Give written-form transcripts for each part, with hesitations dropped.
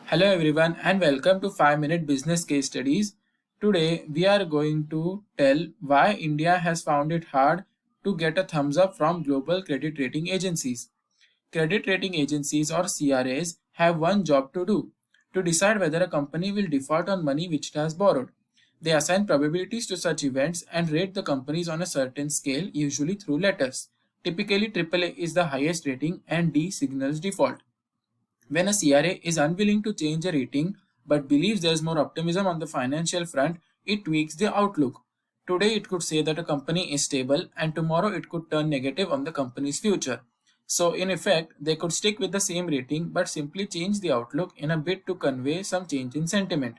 Hello everyone and welcome to 5 Minute Business Case Studies. Today we are going to tell why India has found it hard to get a thumbs up from global credit rating agencies. Credit rating agencies or CRAs have one job to decide whether a company will default on money which it has borrowed. They assign probabilities to such events and rate the companies on a certain scale, usually through letters. Typically, AAA is the highest rating and D signals default. When a CRA is unwilling to change a rating but believes there is more optimism on the financial front, it tweaks the outlook. Today, it could say that a company is stable, and tomorrow, it could turn negative on the company's future. So, in effect, they could stick with the same rating but simply change the outlook in a bid to convey some change in sentiment.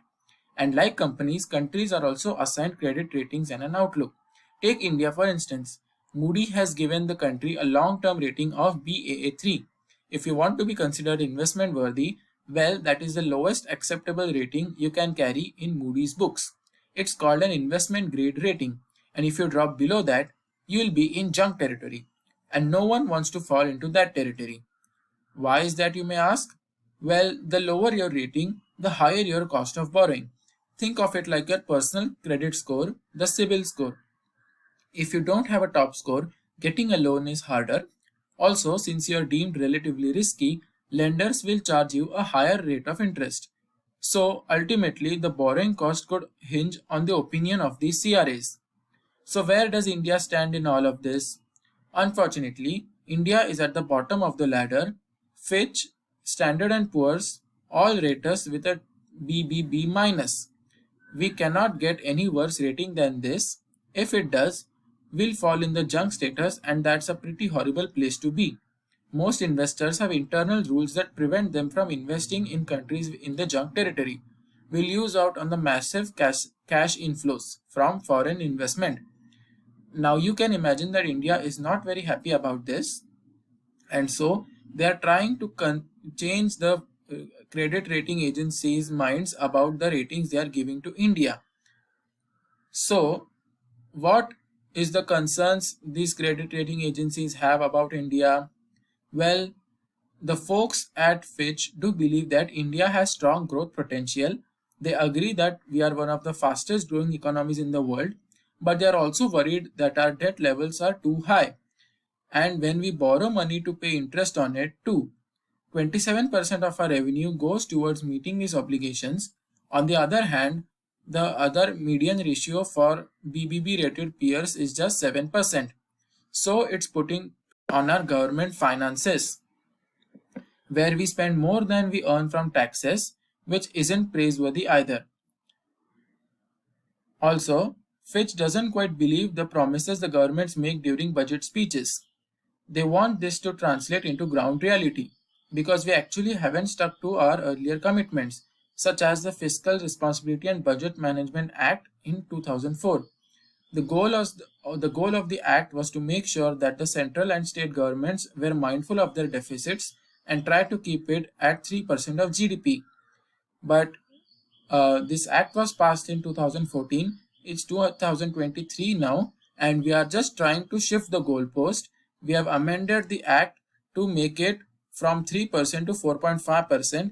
And like companies, countries are also assigned credit ratings and an outlook. Take India for instance. Moody has given the country a long term rating of Baa3. If you want to be considered investment worthy, well, that is the lowest acceptable rating you can carry in Moody's books. It's called an investment grade rating, and if you drop below that, you will be in junk territory. And no one wants to fall into that territory. Why is that, you may ask? Well, the lower your rating, the higher your cost of borrowing. Think of it like your personal credit score, the CIBIL score. If you don't have a top score, getting a loan is harder. Also, since you are deemed relatively risky, lenders will charge you a higher rate of interest. So, ultimately, the borrowing cost could hinge on the opinion of these CRAs. So, where does India stand in all of this? Unfortunately, India is at the bottom of the ladder. Fitch, Standard and Poor's all rate us with a BBB minus. We cannot get any worse rating than this. If it does, we'll fall in the junk status, and that's a pretty horrible place to be. Most investors have internal rules that prevent them from investing in countries in the junk territory. We'll lose out on the massive cash inflows from foreign investment. Now you can imagine that India is not very happy about this, and so they are trying to change the credit rating agencies' minds about the ratings they are giving to India. So, what is the concerns these credit rating agencies have about India? Well, the folks at Fitch do believe that India has strong growth potential. They agree that we are one of the fastest growing economies in the world, but they are also worried that our debt levels are too high. And when we borrow money to pay interest on it too, 27% of our revenue goes towards meeting these obligations. On the other hand, the other median ratio for BBB rated peers is just 7%. So it's putting on our government finances, where we spend more than we earn from taxes, which isn't praiseworthy either. Also, Fitch doesn't quite believe the promises the governments make during budget speeches. They want this to translate into ground reality because we actually haven't stuck to our earlier commitments, such as the Fiscal Responsibility and Budget Management Act in 2004. The goal of the act was to make sure that the central and state governments were mindful of their deficits and try to keep it at 3% of GDP. But this act was passed in 2014. It's 2023 now, and we are just trying to shift the goalpost. We have amended the act to make it from 3% to 4.5%,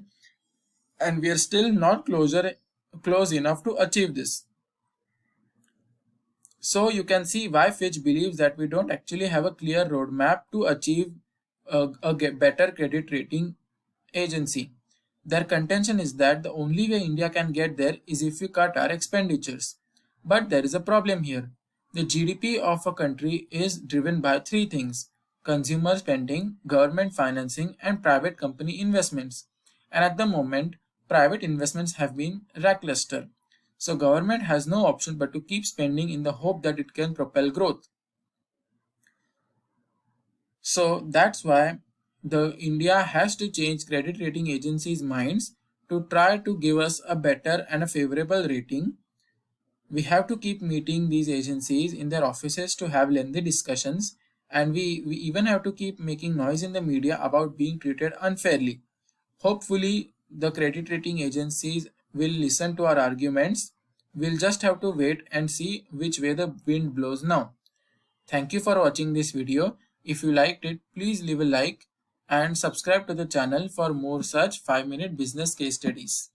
and we are still not close enough to achieve this. So you can see why Fitch believes that we don't actually have a clear roadmap to achieve a better credit rating agency. Their contention is that the only way India can get there is if we cut our expenditures. But there is a problem here. The GDP of a country is driven by three things: consumer spending, government financing, and private company investments. And at the moment, private investments have been lackluster. So government has no option but to keep spending in the hope that it can propel growth. So that's why the India has to change credit rating agencies' minds to try to give us a better and a favorable rating. We have to keep meeting these agencies in their offices to have lengthy discussions, and we even have to keep making noise in the media about being treated unfairly. Hopefully, the credit rating agencies will listen to our arguments. We'll just have to wait and see which way the wind blows now. Thank you for watching this video. If you liked it, please leave a like and subscribe to the channel for more such 5-minute business case studies.